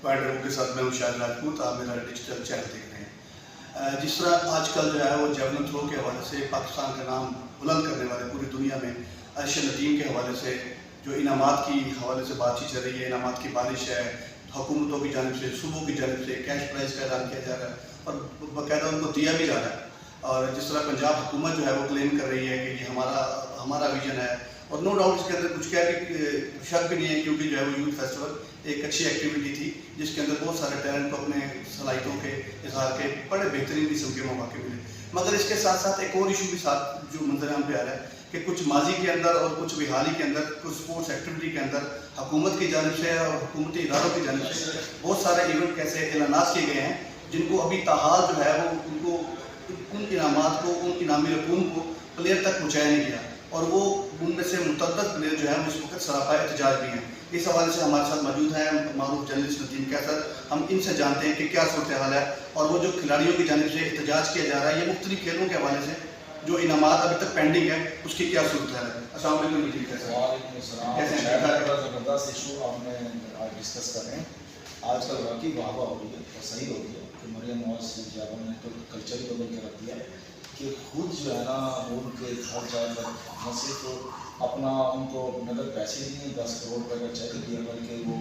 Point के साथ मैं हूँ शाहिद राजपूत। आप मेरा डिजिटल चैनल देख रहे हैं। जिस तरह आजकल जो है वो जेवलिन थ्रो के हवाले से पाकिस्तान का नाम बुलंद करने वाले पूरी दुनिया में अर्शद नदीम के हवाले से जो इनामात की हवाले से बातचीत चल रही है, इनामात की बारिश है, हुकूमतों की जानिब से, सूबों की जानिब से कैश प्राइज़ का ऐलान किया जा रहा है और बाकायदा उनको दिया भी जा रहा है। और जिस तरह पंजाब हुकूमत जो है वो क्लेम कर रही है कि ये हमारा विजन है, और नो डाउट इसके अंदर कुछ क्या भी शक भी नहीं है, क्योंकि जो है वो यूथ फेस्टिवल एक अच्छी एक्टिविटी थी जिसके अंदर बहुत सारे टैलेंट को अपने सलाहियतों के इजहार के बड़े बेहतरीन किस्म के मौके मिले। मगर इसके साथ साथ एक और इशू भी साथ जो मंजर आम पे आ रहा है कि कुछ माजी के अंदर और कुछ हाल ही के अंदर कुछ स्पोर्ट्स एक्टिविटी के अंदर हुकूमत की जानिब से और हुकूमती इदारों की जानिब से बहुत सारे इवेंट कैसे ऐलानात किए गए हैं जिनको अभी ताहाल जो है वो उनको उन इनामात को, उन इनामी रकूम को प्लेयर तक पहुँचाया नहीं गया, और वो उनमें से मुतअद्दिद प्लेयर जो है इस वक्त सरापा एहतजाज भी हैं। इस हवाले से हमारे साथ मौजूद हैं मारूफ जर्नलिस्ट नदीम कैसर। हम इनसे जानते हैं कि क्या सूरत हाल है और वो जो खिलाड़ियों की जानिब से एहतजाज किया जा रहा है ये मुख्तलिफ खेलों के हवाले से जो इनामात अभी तक पेंडिंग है उसकी क्या सूरत है। अस्सलाम वालेकुम नदीम कैसर। ज़बरदस्त इशू आपने आज डिस्कस कर रहे हैं। आजकल वाकई वाह हो रही है और सही हो रही है कि मरियम नवाज जाबा ने तो कल्चर ही बदल के रख दिया कि खुद जो है ना उनके घर जाकर न सिर्फ अपना उनको नगद पैसे दिए 10 करोड़ रुपये का चेक दिया, बल्कि वो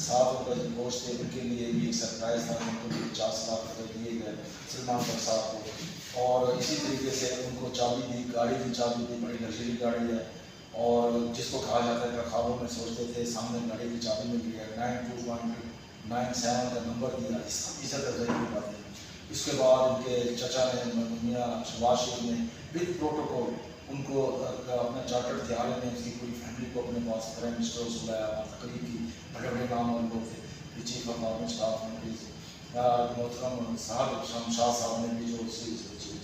7 रुपये जो पोस्ट थे उनके लिए भी एक सरप्राइज था, उनको भी 50 लाख रुपये दिए गए सलमान खान साहब को। और इसी तरीके से उनको चाबी दी, गाड़ी की चाबी दी, बड़ी लग्जरी गाड़ी है, और जिसको कहा जाता है ख्वाबों में सोचते थे सामने गाड़ी की चाबी मिल गई है, 92.97 का नंबर दिया, इस दर्जे की बात है। इसके बाद उनके चचा ने मियाँ शहबाज शरीफ ने विद प्रोटोकॉल उनको अपने चार्टर्ड थियारे में उसकी पूरी फैमिली को अपने पास प्राइम मिनिस्टर को बुलाया, तकरीब की, बड़े बड़े नाम वाले लोग थे, चीफ ऑफ आर्मी स्टाफ मोहतरम साहब शाह साहब ने भी जो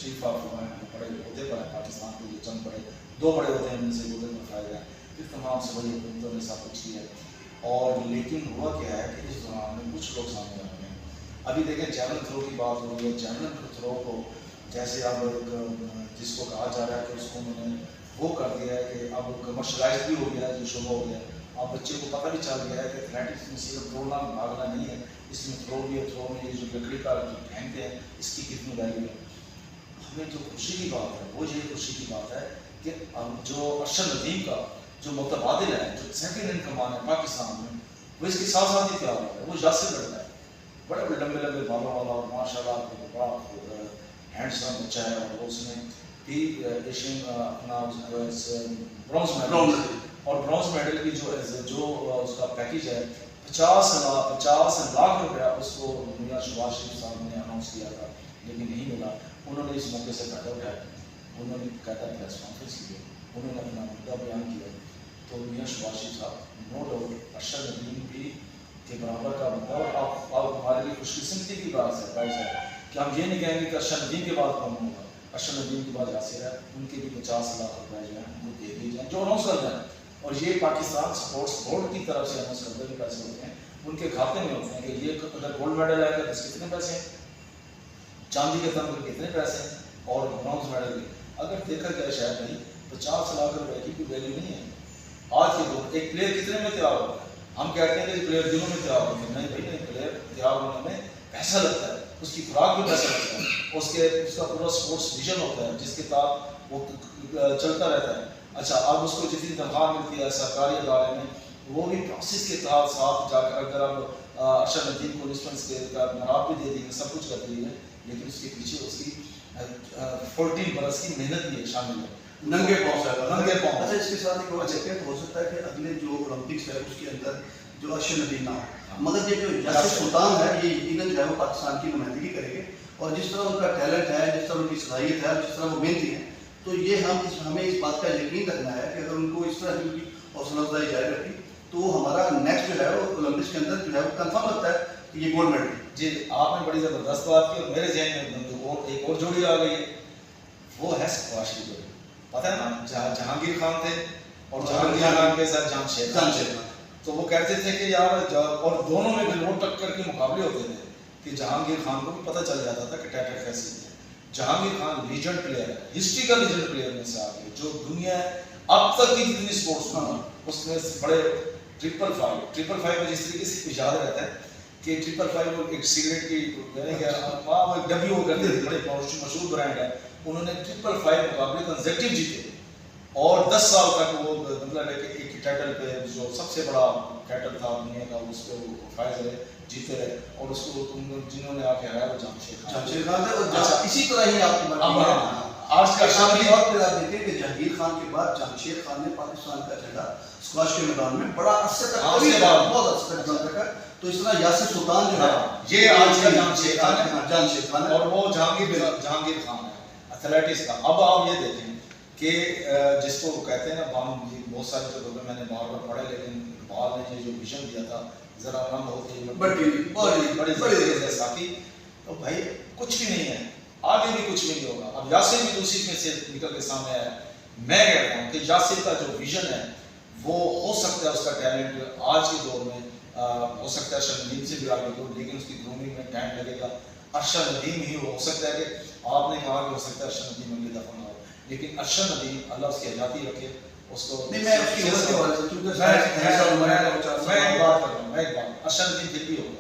चीफ ऑफ बड़े होते पर पाकिस्तान के जो चंद बड़े 2 बड़े होते हैं उनसे होते पर उठाए गए, फिर तमाम से बड़ी हुकूमतों ने सब कुछ किया। और लेकिन हुआ क्या है कि इस दौरान में कुछ लोग सामने आ गए। अभी देखें जेवलिन थ्रो की बात हो रही है, जेवलिन थ्रो को जैसे अब जिसको कहा जा रहा है कि उसको उन्होंने वो कर दिया है कि अब कमर्शलाइज भी हो गया है, जो शुरू हो गया है। अब बच्चे को पता भी चल गया है कि एथलेटिक्स में सिर्फ दौड़ना भागना नहीं है, इसमें थ्रो भी है, थ्रो में ये जो लकड़ी का जो फेंकते हैं इसकी कितनी वैल्यू है। हमें जो खुशी की बात है वो ये खुशी की बात है कि अब जो अर्शद नदीम का जो मुतबादिल है, जो सेकंड इन कमान है पाकिस्तान में, वो इसके साथ साथ ही तैयार हो है। वो यासिर लड़ता है, बड़े बड़े लंबे लंबे बालों वाला और माशाल्लाह बड़ा हैंडसम बच्चा है, और उसने भी एशियन अपना ब्रॉन्ज मेडल, और ब्रॉन्ज मेडल की जो उसका पैकेज है 50 लाख रुपया उसको मियाँ शहबाज शरीफ साहब ने अनाउंस किया था, लेकिन नहीं मिला। उन्होंने इस मौके से फायदा उठाया, उन्होंने कहता प्रेस कॉन्फ्रेंस की, उन्होंने अपना मुद्दा बयान किया। तो मियाँ शहबाज शरीफ साहब नो डाउट अर्शद नदीम भी के बराबर का बंदा, और आप हमारे लिए खुशकिस्मती की बात है कि हम ये नहीं कहेंगे कि अर्शद नदीम के बाद कौन होगा। अर्शद नदीम के बाद यासिर है, उनके भी 50 लाख रुपए जो है वो दे दिए जाए, जो अनाउंस कर रहे हैं, और ये पाकिस्तान स्पोर्ट्स बोर्ड की तरफ से अनाउंस करते हुए पैसे होते हैं, उनके खाते में होते हैं कि ये अगर गोल्ड मेडल आएगा तो इसके कितने पैसे हैं, चांदी के तमगे के कितने पैसे हैं, और ब्रॉन्ज मेडल के। अगर देखा जाए शायद नहीं 50 लाख रुपए की कोई वैल्यू नहीं है आज के दौर। एक प्लेयर कितने में तैयार होता है? हम कहते हैं कि प्लेयर दिनों में तैयार होते हैं, नहीं भाई नहीं, प्लेयर तैयार होने में पैसा लगता है, उसकी खुराक भी पैसा लगता है, उसका पूरा स्पोर्ट्स विजन होता है जिसके तहत वो चलता रहता है। अच्छा, अब उसको जितनी तनख्वाह मिलती है सरकारी अदारे में, वो भी प्रोसेस के तहत साथ जाकर अगर अब अर्शद नदीम को रिस्पॉन्स के मराब भी दे दी है, सब कुछ कर दी है, लेकिन उसके पीछे उसकी 14 बरस की मेहनत भी शामिल है, नंगे पाँव से। अच्छा, इसके साथ एक और चक्कर हो सकता है कि अगले जो ओलंपिक्स है उसके अंदर जो अर्शद नदीम ना हो, मगर ये जो यासिर सुल्तान है ये यकीनन जो है वो पाकिस्तान की नुमाइंदगी करेंगे, और जिस तरह उनका टैलेंट है, जिस तरह उनकी सलाहियत है, जिस तरह वो मेहनती हैं, तो ये हमें इस बात का यकीन रखना है कि अगर उनको इस तरह की हौसला अफजाई जारी रखी तो हमारा नेक्स्ट जो है वो ओलंपिक्स के अंदर जो है वो कन्फर्म लगता है कि ये गोल्ड मेडल। जी, आपने बड़ी ज़बरदस्त बात की, और मेरे जहन में एक और जोड़ी आ गई है, वो है स्क्वाश की जोड़ी। पता है ना, जहांगीर खान थे और जहांगीर खान के साथ जामशेद, तो वो कहते थे कि यार, और दोनों में बिल्कुल टक्कर के मुकाबले होते थे कि जहांगीर खान को भी पता चल जाता था कि टैटर कैसी है। जहांगीर खान लीजेंड प्लेयर है, हिस्ट्री का लीजेंड प्लेयर में से आ गए, जो दुनिया अब तक की जितनी स्पोर्ट्स में उसमें बड़े 555 में जिस तरीके से याद रहता है कि 555 एक सिगरेट की वहाँ वो डब्बी वो करते थे, बड़े मशहूर ब्रांड है, उन्होंने 555 मुकाबले कंसेक्टिव जीते और 10 साल तक वो मतलब एक ही टाइटल पे जो सबसे बड़ा टाइटल था दुनिया का उसको फाइज रहे, जीते रहे और उसको जिन्होंने आके हराया वो जहांगीर खान थे। और इसी तरह ही आपकी बात है आज का शादी और फिर आप देखें कि जहांगीर खान के बाद जमशेद खान ने पाकिस्तान का झंडा स्क्वाश के मैदान में बड़ा अरसे तक बहुत अरसे तक बंद रखा। तो इस तरह यासिर सुल्तान जो है ये आज का जमशेद खान है, जमशेद खान और वो जहांगीर खान है एथलेटिक्स का। अब आप ये देखें कि जिसको कहते हैं ना बाम जी, बहुत सारे जगहों पे मैंने बार बार पढ़ा, लेकिन बाल ने ये जो विजन दिया था जरा रंग होते बड़ी बड़े साथी, तो भाई कुछ भी नहीं है, आगे भी कुछ भी नहीं होगा। अब यासिर भी दूसरी में से निकल के सामने आया। मैं कहता हूँ कि यासिर का जो विजन है वो हो सकता है, उसका टैलेंट आज के दौर में हो सकता है अरशद नदीम से भी आगे हो, लेकिन उसकी ग्रूमिंग में टाइम लगेगा। अरशद नदीम ही हो सकता है कि आपने कहा कि हो सकता है अरशद नदीम अगली दफा ना हो, लेकिन अरशद नदीम अल्लाह उसकी आज़ादी रखे उसको। नहीं, मैं उसकी उम्र के बारे में मैं एक बात कर रहा हूँ, मैं एक बात, अरशद नदीम फिर भी होगा,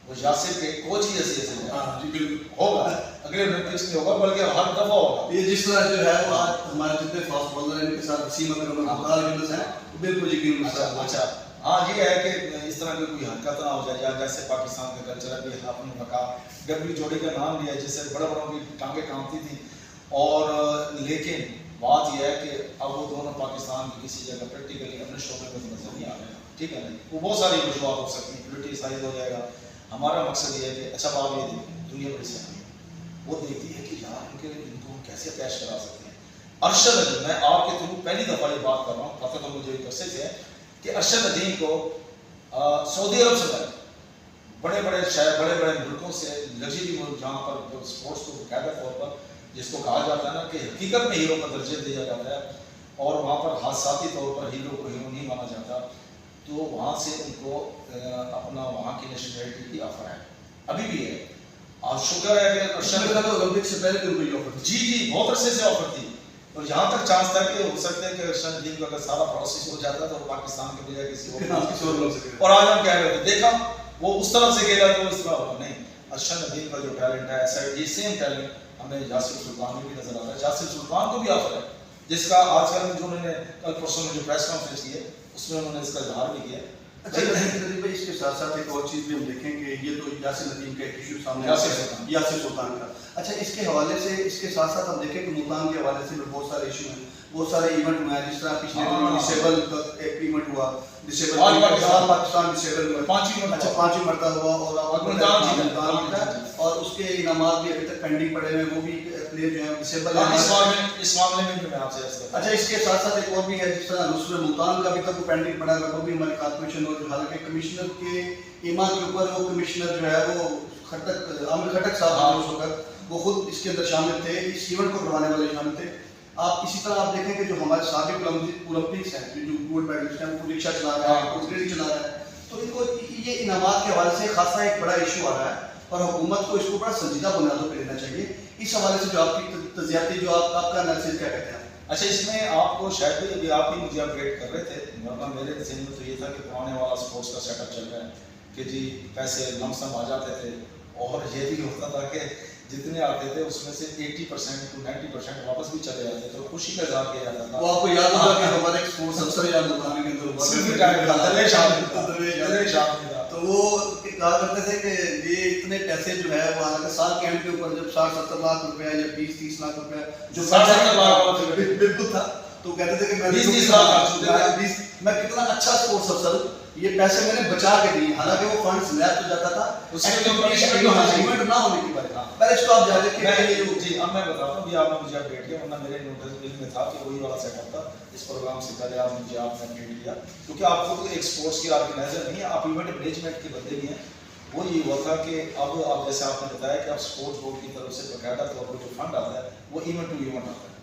वो यासिर के कोच ही ऐसे होगा, अगले ओलंपिक्स में होगा, बल्कि हर दफा होगा। ये जिस तरह जो है वो आज हमारे जितने फास्ट बॉलर हैं इनके साथ वसीम अकरम और मुख्तार यूनुस हैं, बिल्कुल यकीन। अच्छा हाँ, ये है कि इस तरह की कोई हरकत ना हो जाए, या जैसे पाकिस्तान का कल्चर है भी आपने कहा डब्ल्यू जोड़ी का नाम लिया जिससे बड़े बड़ों की टांगें कांपती थी, और लेकिन बात यह है कि अब वो दोनों पाकिस्तान की किसी जगह प्रैक्टिकली अपने शोबे में तो नजर नहीं आ रहे हैं, ठीक है ना। वो बहुत सारी वजूहत हो सकती हैं, पोलिटिसाइज हो जाएगा। हमारा मकसद ये है कि अच्छा बात ये देखिए, दुनिया बड़ी सही वो देखती है कि यार इनको हम कैसे अटैच करा सकते हैं। अरशद नदीम, मैं आपके थ्रू पहली दफ़ा ये बात कर रहा हूँ, पता तो मुझे एक अरसे से है कि अरशद नदीम को सऊदी अरब से बड़े बड़े शहर, बड़े बड़े मुल्कों से, लग्जरी मुल्क जहाँ पर स्पोर्ट्स को बाकायदा तौर पर जिसको कहा जाता है ना कि हकीकत में हीरो का दर्जे दिया जाता है, और वहाँ पर हादसाती तौर पर हीरो को हीरो नहीं माना जाता, तो वहाँ से उनको अपना वहाँ की नेशनलिटी की ऑफर है, अभी भी है। और शुक्र है कि ओलंपिक से पहले भी उनको ऑफर जी बहुत अरसे से ऑफर थी, और यहाँ तक चांस था कि हो सकता है कि अरशद नदीम का अगर सारा प्रोसेस हो जाता तो पाकिस्तान के बजाय किसी और और आज हम क्या करते, देखा वो उस तरफ से खेला तो इस तरह होगा नहीं। अरशद नदीम का जो टैलेंट है ऐसा ये सेम टैलेंट हमें यासिर सुल्तान में भी नजर आता है। यासिर सुल्तान को भी ऑफर है, जिसका आजकल जो उन्होंने कल परसों में जो प्रेस कॉन्फ्रेंस की है उसमें उन्होंने इसका इजहार भी किया। अच्छा नदीम भाई, इसके साथ साथ एक और चीज़ भी हम देखेंगे, ये तो यासिर नदीम का एक इशू सामने यासिर सुल्तान का। अच्छा, इसके हवाले से इसके साथ साथ हम देखें कि मुल्तान के हवाले से भी बहुत सारे इशू हैं, बहुत सारे इवेंट हुए हैं, जिस तरह पिछले दिनों डिसेबल का एक इवेंट हुआ, डिसेबल पाकिस्तान डिसेबल में 5वीं मरतबा हुआ, और उसके इनामात भी अभी तक पेंडिंग पड़े हुए, वो भी प्लेयर जो है डिसेबल है। इस मामले में भी मैं आपसे अच्छा, इसके साथ साथ एक और भी है, जिस तरह नुसरत मुल्तान का अभी तक पेंडिंग पड़ा है, वो भी हमारी कॉर्पोरेशन और हालांकि कमिश्नर के ईमान के ऊपर वो कमिश्नर जो है वो आमिर खटक साहब होकर वो खुद इसके अंदर शामिल थे, इस इवेंट को करवाने वाले शामिल थे। आप इसी तरह आप देखें कि जो हमारे साबिक ओलंपिक्स हैं, जो गोल्ड मेडलिस्ट हैं, वो रिक्शा चला रहा है, वो ट्रेन चला रहा है, तो इनको ये इनामात के हवाले से खासा एक बड़ा इशू आ रहा है, और हुकूमत को इसको बड़ा संजीदा बुनियादों पर लेना चाहिए। इस हवाले से जो आपकी तजियाती जो आपका एनालिसिस क्या कहते हैं? अच्छा, इसमें आपको शायद भी अभी आप ही मुझे अपडेट कर रहे थे, वरना मेरे जहन में तो ये था कि पुराने वाला स्पोर्ट्स का सेटअप चल रहा है कि जी पैसे लमसम आ जाते थे, और ये भी होता था कि जितने आते थे उसमें से 80% to 90% वापस भी चले जाते थे, तो खुशी का इजहार किया जाता था। वो आपको याद होगा कि हमारे स्पोर्ट्स अफसर या मुल्तान के अंदर तो वो कहा करते थे कि ये इतने पैसे जो है वो हालांकि साल के एंड के ऊपर जब 60-70 लाख रुपया या 20-30 लाख रुपया जो 60-70 लाख बिल्कुल था, तो कहते थे कि मैं 20-30 लाख मैं कितना अच्छा स्पोर्ट्स अफसर हूँ, ये पैसे मैंने बचा के दिए, हालांकि वो फंड्स लैब तो जाता था इवेंट ना होने की वजह। पहले इसको आप जाने के जी अब मैं बताता हूँ, आपने मुझे अपडेट किया, वरना मेरे नोटिस में था कि वही वाला सेटअप था। इस प्रोग्राम से पहले आपने अपडेट किया, क्योंकि आपको तो एक स्पोर्ट्स की ऑर्गेनाइजर नहीं है, आप इवेंट मैनेजमेंट के बंदे भी हैं। वो ये हुआ था कि अब आप जैसे आपने बताया कि आप स्पोर्ट्स बोर्ड की तरफ से बाकायदा तौर पर जो फंड आता है वो इवेंट टू इवेंट आता है,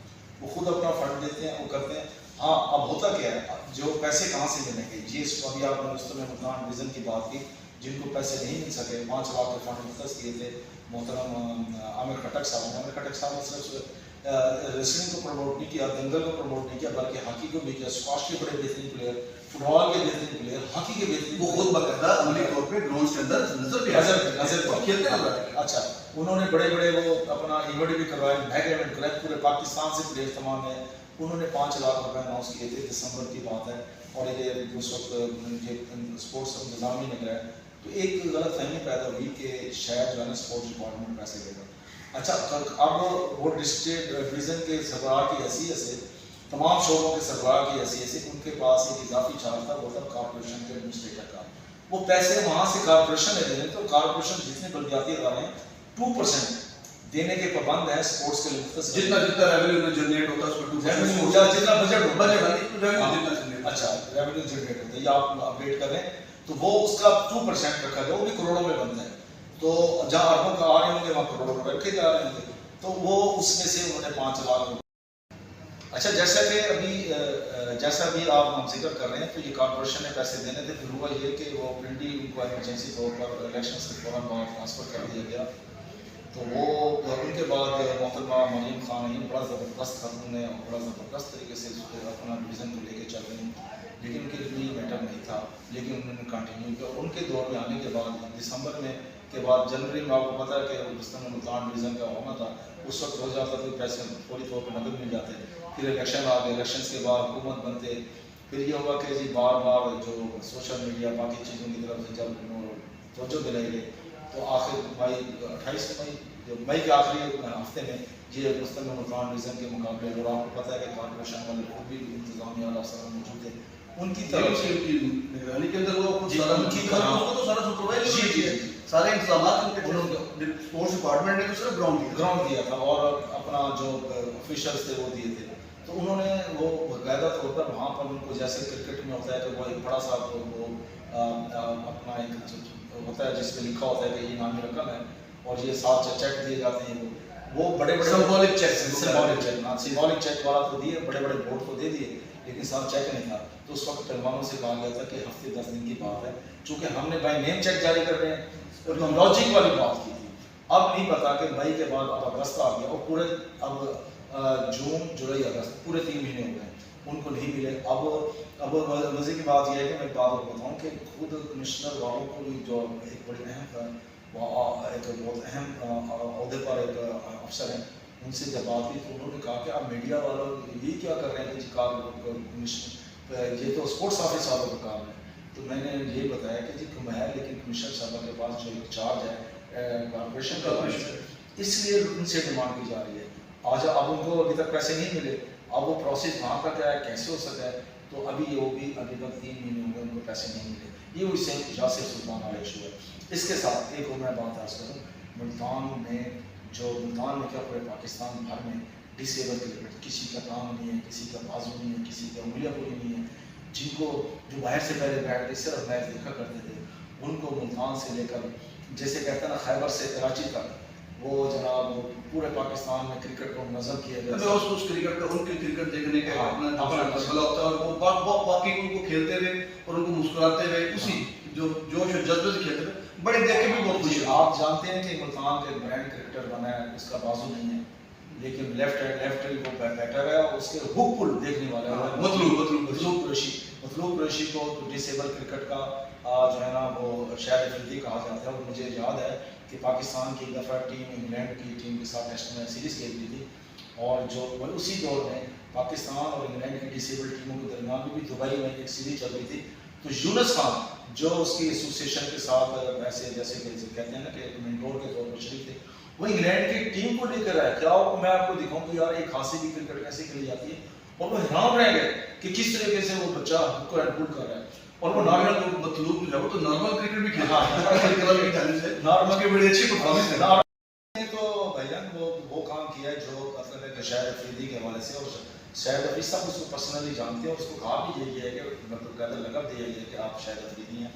वो खुद अपना फंड देते हैं, वो करते हैं। हाँ, अब होता क्या है, जो पैसे कहाँ से मिलेंगे, ये अभी आपने मुल्तान डिवीजन की बात की, जिनको पैसे नहीं मिल सके 5 लाख के फंड मुख्तस किए थे मोहतरम आमिर खटक साहब ने। आमिर खटक साहब ने सिर्फ रेसलिंग को प्रमोट नहीं किया, दंगल को प्रमोट नहीं किया, बल्कि हॉकी को भी किया। स्क्वाश के बड़े बेहतरीन प्लेयर, फुटबॉल के बेहतरीन प्लेयर, हॉकी के बेहतरीन, वो खुद बाकायदा अमली तौर पे ग्राउंड के अंदर नजर भी नजर खेलते नजर आते हैं। अच्छा, उन्होंने बड़े बड़े वो अपना इवेंट भी करवाए, मेगा इवेंट करवाए, पूरे पाकिस्तान से प्लेयर तमाम है। उन्होंने 5 लाख रुपए अनाउंस किए थे, दिसंबर की बात है, और ये उस वक्त स्पोर्ट्स इंतजाम ही नहीं कराया। तो एक गलत फहमी पैदा हुई कि शायद जो है ना स्पोर्ट्स डिपार्टमेंट पैसे देगा। अच्छा, अब वो डिस्ट्रिक्ट डिवीज़न के सरबराह की हैसियत से, तमाम शोबों के सरबराह की हैसियत से उनके पास एक इजाफी चार्ज था, वो था कॉर्पोरेशन के एडमिनिस्ट्रेटर का। वो पैसे वहाँ से कॉर्पोरेशन ने देने, तो कॉर्पोरेशन जितने बलदियाती इदारे हैं 2% देने के पाबंद है स्पोर्ट्स के लिए। जितना जितना रेवेन्यू जनरेट होता है उसमें रेवेन्यू जितना बजट बजट अच्छा रेवेन्यू जनरेट होता है, ये आप अपडेट करें, तो वो उसका 2% रखा गया, वो भी करोड़ों में बनता है। तो जहाँ अरबों का आ रहे होंगे वहाँ करोड़ों रुपए रखे जा रहे होंगे, तो वो उसमें से उन्होंने 5 लाख रुपये। अच्छा, जैसा कि अभी आप हम जिक्र कर रहे हैं, तो ये कॉर्पोरेशन ने पैसे देने थे, फिर हुआ ये कि वो पिंडी उनको इमरजेंसी तौर पर इलेक्शन से फौरन बाद ट्रांसफ़र कर दिया गया। तो वो उनके बाद मोहतरमा मरीम खान ये बड़ा ज़बरदस्त खातून है और बड़ा ज़बरदस्त तरीके से अपना डिवीज़न को लेके चल रही हैं, लेकिन उनके लिए मैटर नहीं था, लेकिन उन्होंने कंटिन्यू किया। और उनके दौर में आने के बाद दिसंबर में के बाद जनवरी में आपको पता है कि रुस्तम मुल्तान डिवीज़न का होना था, उस वक्त हो जाता तो पैसे फौरी तौर पर नकद मिल जाते। फिर इलेक्शन आ गए, इलेक्शन के बाद हुकूमत बनते, फिर ये हुआ कि जी बार बार जो सोशल मीडिया बाकी चीज़ों की तरफ से जब तवज्जो दिलाई गई, तो आखिर 28 मई के आखिरी हफ्ते में ये रुस्तम मुल्तान डिवीज़न के मुकाबले, और आपको पता है कि कॉर्पोरेशन वाले और भी इंतजामिया अफसर मौजूद थे, उनकी तरफ से निगरानी के अंदर वो उनकी तो सारा सुपरवाइज जी सारे इंतजामात उनके स्पोर्ट्स डिपार्टमेंट ने तो सिर्फ ग्राउंड दिया था और अपना जो ऑफिशियल्स थे वो दिए थे। तो उन्होंने वो बाकायदा तौर पर वहाँ पर उनको, जैसे क्रिकेट में होता है कि वो एक बड़ा सा वो अपना एक होता है जिसमें लिखा होता है कि ये इनामी रकम है और ये 7 चेक दिए जाते हैं, वो बड़े बड़े सिंबॉलिक चेक वाला तो दिए, बड़े बड़े बोर्ड को दे दिए, लेकिन साफ चेक नहीं था। तो उस वक्त पहलवानों से कहा गया था कि हफ्ते 10 दिन की बात है, चूँकि हमने बाई नेम चेक जारी कर रहे हैं, और तो लॉजिक वाली बात की थी। अब नहीं पता कि मई के बाद अब अगस्त आ गया और पूरे अब जून जुलाई अगस्त पूरे 3 महीने हो गए, उनको नहीं मिले। अब मज़े की बात यह है कि मैं एक बात और बताऊँ कि खुद कमिश्नर वालों को जो एक बड़ी अहम एक बहुत अहम अहदे पर एक अफसर हैं, उनसे जब बात हुई तो उन्होंने कहा कि आप मीडिया वालों ये क्या कर रहे हैं कि ये तो स्पोर्ट्स ऑफिस वालों का काम है। तो मैंने ये बताया कि जी कम है, लेकिन कमिश्नर साहब के पास जो एक चार्ज है कॉर्पोरेशन का, इसलिए उनसे डिमांड की जा रही है। आज अब उनको अभी तक पैसे नहीं मिले, अब वो प्रोसेस वहाँ का क्या है, कैसे हो सकता है, तो अभी वो भी अभी तक 3 महीने हो गए उनको पैसे नहीं मिले। ये उससे यासिर सुल्तान वाला इशू है। इसके साथ एक और मैं बात आज करूँ, मुल्तान में क्या पूरे पाकिस्तान भर में डिसेबल क्रिकेट, किसी का काम नहीं है, किसी का बाजू नहीं है, किसी का उंगलियां पूरी नहीं है, जिनको जो बाहर से पहले बैठ के सिर्फ मैच देखा करते थे, उनको मुल्तान से लेकर जैसे कहते हैं ना खैबर से कराची तक, वो जनाब पूरे पाकिस्तान में क्रिकेट को नजर किया गया। उस क्रिकेट का उनके क्रिकेट देखने का अपना मसला होता है, और वो बाकी उनको खेलते रहे और उनको मुस्कुराते रहे, उसी जो जोश और जज्बे से खेलते रहे, बड़े देख के भी बहुत खुशी। आप जानते हैं कि मुल्तान के ब्रांड क्रिकेटर बना है, उसका बाजू नहीं है, लेकिन लेफ्ट वो बैटर है, उसके हुक पुल देखने वाला है मतलूब कुरैशी को डिसेबल क्रिकेट का जो है ना वो शायद अफरीदी कहा जाता है। और मुझे याद है कि पाकिस्तान की एक दफ़ा टीम इंग्लैंड की टीम के साथ टेस्ट मैच सीरीज़ खेली थी, और जो उसी दौर में पाकिस्तान और इंग्लैंड की डिसेबल टीमों के दरमियान भी दुबई में एक सीरीज चल रही थी। तो यूनुस खान जो उसकी एसोसिएशन के साथ ऐसे जैसे कहते हैं ना कि मेंटोर के तौर पर शरीक थे, वो इंग्लैंड की टीम को लेकर आया। क्या मैं आपको दिखाऊं कि यार एक खांसी की क्रिकेट कैसे खेली जाती है, और वो हैरान रह गए कि किस तरीके से वो बच्चा को हेल्पफुल कर रहा है। और वो नॉर्मल मतलूब जो है वो तो नॉर्मल क्रिकेट भी खेला नॉर्मल की बड़ी अच्छी परफॉर्मेंस है। तो भाईजान वो काम किया है जो मतलब है कि शायद अफरीदी के हवाले से, और शायद अफरीदी साहब उसको पर्सनली जानते हैं, और उसको कहा भी यही है कि मतलब कहते लकब दिया गया कि आप शायद अफरीदी हैं।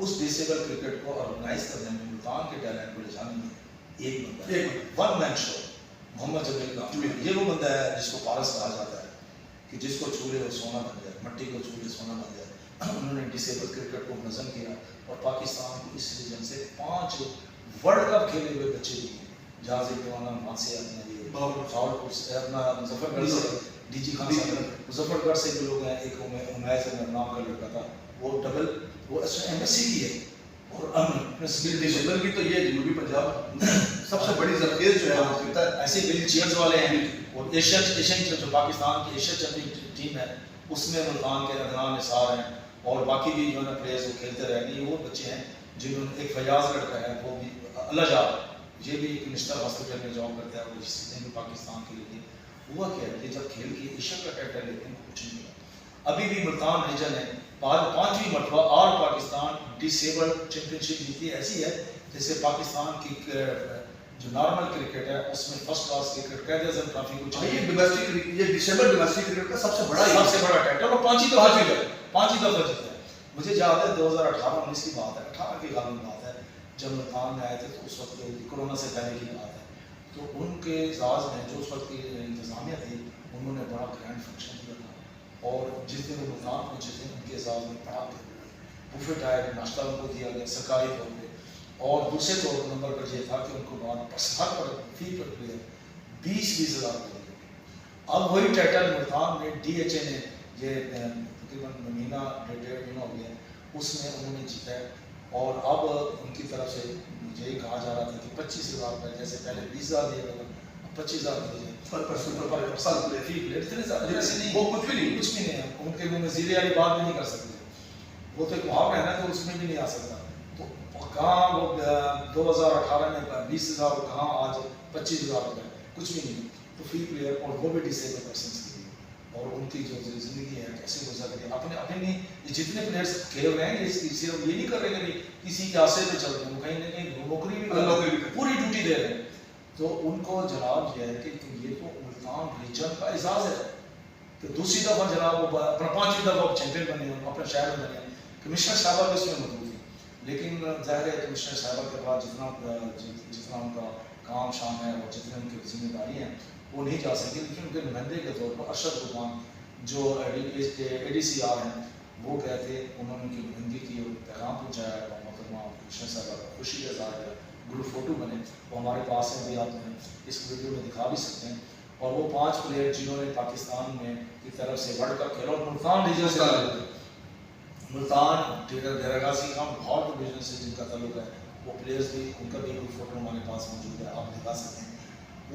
उस डिसेबल क्रिकेट को ऑर्गेनाइज करने में, मुल्तान के टैलेंट को ले जाने में एक बंदा, एक one man show, Mohammad Jamil का, ये वो बंदा है जिसको पारस कहा जाता है कि जिसको छू ले वो सोना बन जाए, मट्टी को छू ले सोना बन जाए। उन्होंने डिसेबल क्रिकेट को नज़म किया और पाकिस्तान को इस रीजन से 5 वर्ल्ड कप खेले हुए बच्चे भी हैं, जहाँ से मानसिया नबी भावलपुर से, अपना मुजफ्फरगढ़ से डीजी खान साहब, मुजफ्फरगढ़ से जो लोग हैं, एक उमैद नाम का लड़का था, वो एमएससी की है और दिसंबर की तो ये जनूबी पंजाब सबसे बड़ी जरखेज जो है वो करता है। ऐसे बिल चेयर्स वाले हैं। और एशियन जो पाकिस्तान की एशिया चैंपियन टीम है उसमें मुल्तान के अदनान निसार हैं और बाकी भी जो है प्लेयर्स वो खेलते रहे। ये वो बच्चे हैं जिन्होंने, एक फयाज लड़का है वो भी अल्लाह जा, ये भी एक मिनिस्टर हॉस्पिटल में जॉब करता है, वो जिसने भी पाकिस्तान के लिए हुआ क्या है, ये जब खेल के एशिया का टाइटल लेते हैं कुछ नहीं हुआ। अभी भी मुल्तान रीजन है 5वीं मरतबा ऑल पाकिस्तान डिसेबल्ड चैंपियनशिप जीती, ऐसी है जैसे पाकिस्तान की जो नॉर्मल क्रिकेट है उसमें फर्स्ट क्लास क्रिकेट कैद आज़म ट्रॉफी को चाहिए। ये डोमेस्टिक, ये डिसेबल डोमेस्टिक क्रिकेट का सबसे बड़ा टाइटल और 5 ही दफा जीता है। मुझे याद है 2018-19 की बात है, 18 की गालिब बात है, जब मुल्तान में आए थे तो उस वक्त कोरोना से पहले की बात है। तो उनके एजाज़ में जो उस वक्त की इंतज़ामिया थी उन्होंने बड़ा ग्रैंड फंक्शन किया था और जिस दिन वो मुल्तान पहुँचे थे उनके एजाज़ में बड़ा बुफेट आया, नाश्ता उनको दिया गया सरकारी तौर पर। और दूसरे तौर नंबर पर यह था कि उनको बाद फी पर प्लेयर 20-20 हज़ार रुपये दिए। अब वही टाइटल मुल्तान में DHA ने ये तकरीबन महीना 1.5 महीना हो गया उसमें उन्होंने जीता है। और अब उनकी तरफ से यही कहा जा रहा था कि 25,000 रुपये, जैसे पहले 20,000 दिए गए, अब 25,000 दिए पर पर्सन फी प्लेयर। इतने ज़्यादा नहीं, वो कुछ भी नहीं है। उनके मुँह में ज़ीरे वाली बात भी नहीं कर सकते, वो तो एक मुहावरा है ना, तो उसमें भी नहीं आ सकता। तो कहाँ वो 2018 में 20,000, कहाँ आज 25,000 रुपये, कुछ भी नहीं। तो फ्री प्लेयर, और वो भी डिसेबल पर्सन की, और उनकी जो ज़िंदगी है कैसे गुजर रही है अपने अपने जितने प्लेयर्स खेल रहे हैं सिर्फ ये नहीं कर रहे कि किसी के आशे पे चल रहे हैं, कहीं ना कहीं नौकरी भी कर रहे हैं, पूरी ड्यूटी दे रहे हैं। तो उनको जनाब यह है कि ये तो मुल्तान रीजन का एजाज़ है कि दूसरी दफ़ा जनाब वो अपना 5वीं दफ़ा चैंपियन बने, अपने शहर में बने। कमिश्नर साहबा भी उसमें मौजूद थी, लेकिन ज़ाहिर है कमिश्नर साहबा के बाद जितना उनका काम शाम है और जितनी उनकी जिम्मेदारी हैं वो नहीं जा सके। लेकिन उनके नुमाइंदे के तौर पर अरशद गुमान जो ADCR हैं वो गए थे, उन्होंने उनकी नुमाइंदगी की और पैगाम पहुँचाया और मोहतरमा कमिश्नर साहबा का खुशी का इज़हार किया। ग्रुप फोटो बने वो हमारे पास है, भी आप इस वीडियो में दिखा भी सकते हैं। और वो 5 प्लेयर जिन्होंने पाकिस्तान में की तरफ से वर्ल्ड कप खेला और मुल्तान रीजन से, मुल्तान डेरा गाजी खान बहुत डिवीजन से जिनका ताल्लुक है, वो प्लेयर्स भी, उनका भी ग्रुप फोटो हमारे पास मौजूद है, आप दिखा सकते हैं।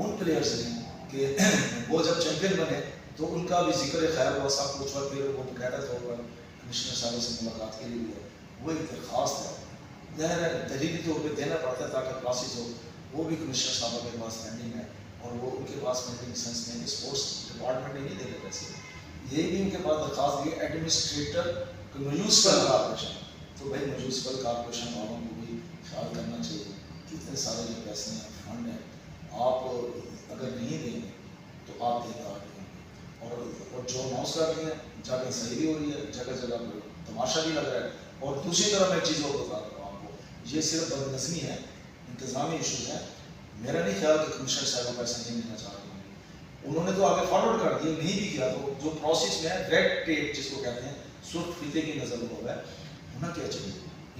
उन प्लेयर्स ने कि वो जब चैंपियन बने तो उनका भी जिक्र खैर हुआ, सब कुछ हुआ। फिर वो बकायदा तौर पर कमिश्नर साहब से मुलाकात के लिए हुआ, वो एक दरख्वास्त है ज़ाहिर है तहरीरी तौर पर देना पड़ता है ताकि क्लासेस हो, वो भी कमिश्नर साहब के पास पेंडिंग है। और वो उनके पास पेंडिंग सेंस में कि स्पोर्ट्स डिपार्टमेंट ने नहीं दे रहे पैसे, ये भी उनके पास दरख्वास्त दी एडमिनिस्ट्रेटर म्यूनसिपल कॉर्पोरेशन। तो भाई म्यूनसिपल कॉर्पोरेशन वालों को भी ख्याल करना चाहिए कि इतने सारे जो पैसे हैं फंड हैं, आप अगर नहीं देंगे तो आप देगा और जो अनाउंस कर रही हैं जगह सही भी हो रही है, जगह जगह तमाशा भी लग रहा है। और दूसरी तरफ मैं चीज़ों को बता रहा हूँ आपको, ये सिर्फ बदनज़मी है, इंतज़ामी इशूज़ हैं। मेरा नहीं ख्याल कि कमिश्नर साहब पैसे नहीं देना चाह रहे होंगे, उन्होंने तो आगे फॉरवर्ड कर दिया, नहीं भी किया तो जो प्रोसेस में है रेड टेप जिसको कहते हैं, सुर्ख फीते की नज़र हो है, होना क्या चाहिए,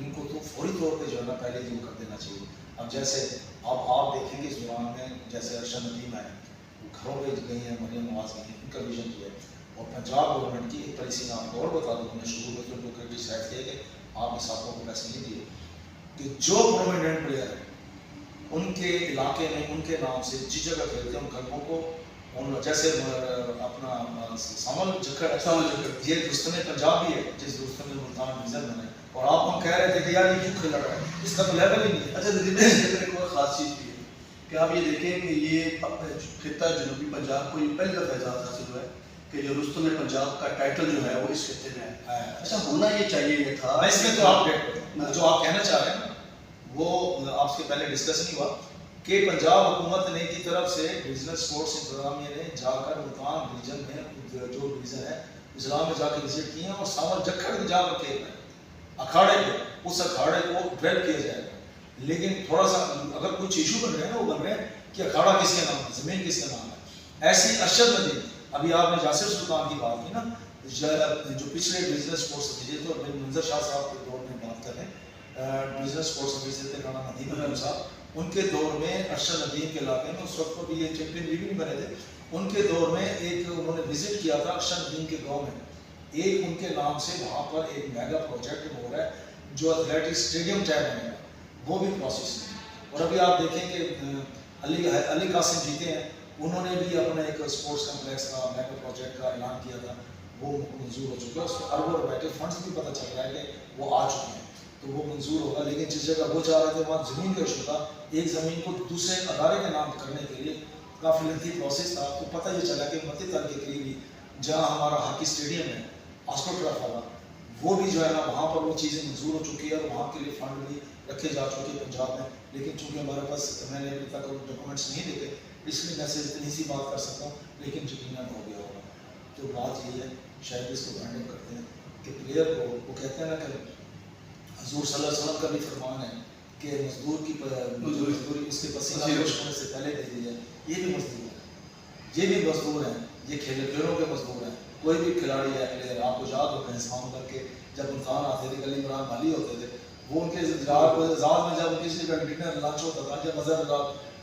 इनको तो फौरी तौर पे जो है ना पहले दूर कर देना चाहिए। अब जैसे अब आप देखेंगे इस दौरान में जैसे अरशद नदीम आए, वो घरों पर गई हैं, मरियम नवाज गई हैं, इनका विजन किया है। और पंजाब गवर्नमेंट की एक पॉलिसी में आपको और बता दूँ, मैंने शुरू में तो लोग डिसाइड किया कि आप इसाकों को पैसे नहीं दिए कि जो प्रोमिनेंट प्लेयर है उनके इलाके में उनके नाम से जिस जगह खेलते हैं उन क्लबों को, उन जैसे अपना सामल जखड़ ये दुस्तन पंजाब भी है जिस दुस्तन में मुल्तान रीजन बने, और आप हम कह रहे थे कि यार ये क्यों खेल रहा है, इसका तो लेवल ही नहीं है। अच्छा एक और ख़ास चीज़ भी है कि आप ये देखें कि ये खिता जनूबी पंजाब को ये पहली दफ़ा एजाज़ हासिल हुआ है कि जो रुस्तम पंजाब का टाइटल जो है वो इस खिते में है। अच्छा होना ये चाहिए ये था, इसमें तो आप जो आप कहना चाह रहे हैं वो आपसे पहले डिस्कस नहीं हुआ कि पंजाब हुकूमत ने की तरफ से रीजनल स्पोर्ट्स इंतजामिया ने जाकर मुल्तान रीजन में जो रीजन है इस्लाम में जाकर विजिट किए हैं और सामल जखड़ में जाकर खेल रहे हैं अखाड़े पे, उस अखाड़े को डेवलप किया जाएगा। लेकिन थोड़ा सा अगर कुछ इशू बन रहे हैं ना, वो बन रहे हैं कि अखाड़ा किसके नाम है, ज़मीन किसके नाम है। ऐसी अरशद नदीम, अभी आपने जासिर सुल्तान की बात की ना, जो पिछले रीजनल स्पोर्ट्स ऑफिसर थे और मंजर शाह साहब के दौर में बात कर रहे हैं, रीजनल स्पोर्ट्स ऑफिसर थे राणा नदीम साहब, उनके दौर में अरशद नदीम के इलाके में, उस वक्त भी ये चैंपियन भी नहीं बने थे, उनके दौर में एक उन्होंने विजिट किया था अरशद नदीम के गांव में। एक उनके नाम से वहाँ पर एक मेगा प्रोजेक्ट हो रहा है जो एथलेटिक स्टेडियम टाइप बनेगा, वो भी प्रोसेस में। और अभी आप देखें कि अली कासिम जीते हैं, उन्होंने भी अपना एक स्पोर्ट्स कम्प्लेक्स का मेगा प्रोजेक्ट का ऐलान किया था, वो मंजूर हो चुका है। उसमें अरबों रुपए के फंड्स भी पता चल रहा है कि वो आ चुके हैं, तो वो मंजूर होगा। लेकिन जिस जगह वो चाह रहे थे वहाँ ज़मीन का इशू था, एक ज़मीन को दूसरे अदारे के नाम करने के लिए काफ़ी लेंथी प्रोसेस था। तो पता ये चला कि मध्य तल के करीब ही जहाँ हमारा हॉकी स्टेडियम है, ऑस्को ट्रफ वाला, वो भी जो है ना वहाँ पर वो चीज़ें मंजूर हो चुकी है और वहाँ के लिए फंड भी रखे जा चुके हैं पंजाब में। लेकिन चूँकि हमारे पास मैंने अभी तक डॉक्यूमेंट्स नहीं देखे, इसलिए मैं सिर्फ इतनी सी बात कर सकता हूँ, लेकिन यकीनन हो गया होगा। तो बात ये है, शायद इसको ब्रांडिंग करते हैं कि प्लेयर को, वो कहते हैं ना कि हजूर सल्लल्लाहु अलैहि वसल्लम का भी फरमान है कि मजदूर की मजदूरी उसके पसीना होने से पहले दे दी जाए। ये भी मजदूर है, ये भी मजदूर हैं, ये खेलों के मजदूर हैं। कोई भी खिलाड़ी है, प्लेयर, आपको याद होगा इंसान करके जब उनखान आते थे, गली इमरान माली होते थे, वो उनके ज़ात में जब किसी का डिनर लंच होता था, जब मज़हर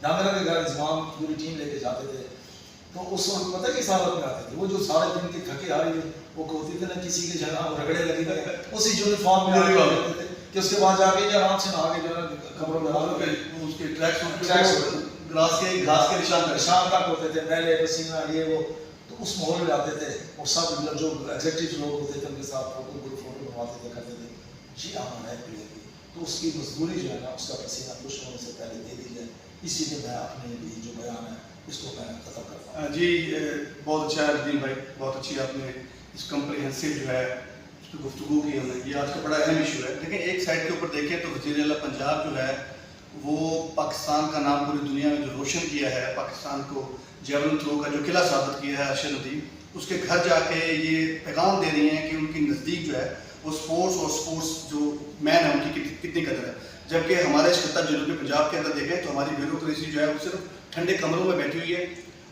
जामिरा के घर इंतजाम पूरी टीम लेके जाते थे, तो उस वक्त पता है किस हालत में आते थे वो, जो सारे दिन की थके हारी वो होती थी ना, किसी के जगह रगड़े लगे थे, उसी यूनिफॉर्म में आते थे कि उसके बाद जाके जो आराम से नहा के जो है कमरों में उसके ट्रैक्स घास के निशान तक होते थे, मैले पसीना ये वो। तो उस माहौल में आते थे और सब जो एग्जेक्टिव लोग होते थे उनके साथ फोटो बनवाते थे, करते थे। जी आमान है प्लेयर की, तो उसकी मजदूरी जो है ना, उसका पसीना खुश होने से पहले दे दी जाए। इसीलिए मैं अपने भी जो बयान है इसको मैं खत्म करता हूँ। जी बहुत अच्छा है नदीम भाई, बहुत अच्छी आपने इस कम्प्रिहेंसिव जो है इस पर गुफ्तगू की हमने। ये आज का बड़ा अहम इशू है। लेकिन एक साइड के ऊपर देखें तो वज़ीर आला पंजाब जो है वो पाकिस्तान का नाम पूरी दुनिया में जो रोशन किया है, पाकिस्तान को जेवलिन थ्रो का जो किला साबित किया है अरशद नदीम, उसके घर जाके ये पैगाम दे रही हैं कि उनकी नज़दीक जो है वो स्पोर्ट्स और स्पोर्ट्स जो मैन है उनकी कितनी कदर है। जबकि हमारे इस खिता जनूबी पंजाब के अंदर देखें तो हमारी ब्यूरोक्रेसी जो है वो सिर्फ ठंडे कमरों में बैठी हुई है,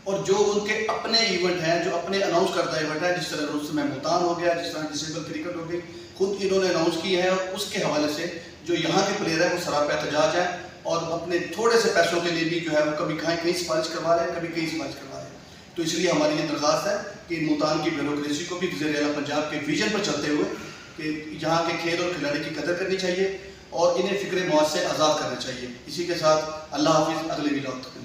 और जो उनके अपने इवेंट हैं, जो अपने अनाउंस करता इवेंट है, जिस तरह उस समय मुल्तान हो गया, जिस तरह डिसेबल क्रिकेट हो गई, खुद इन्होंने अनाउंस की है, और उसके हवाले से जो यहाँ के प्लेयर हैं वो सरापा एहतजाज है और अपने थोड़े से पैसों के लिए भी जो है वो कभी कहीं सिफारिश करवा रहे हैं, कभी कहीं सिफारिश करवा रहे हैं। तो इसलिए हमारी ये दरख्वास्त है कि मुल्तान की ब्यूरोक्रेसी को भी वज़ीर आला पंजाब के विजन पर चलते हुए कि यहाँ के खेल और खिलाड़ी की कदर करनी चाहिए और इन्हें फ़िक्र मौत से आज़ाद करना चाहिए। इसी के साथ अल्लाह हाफिज़, अगले वीडियो तक।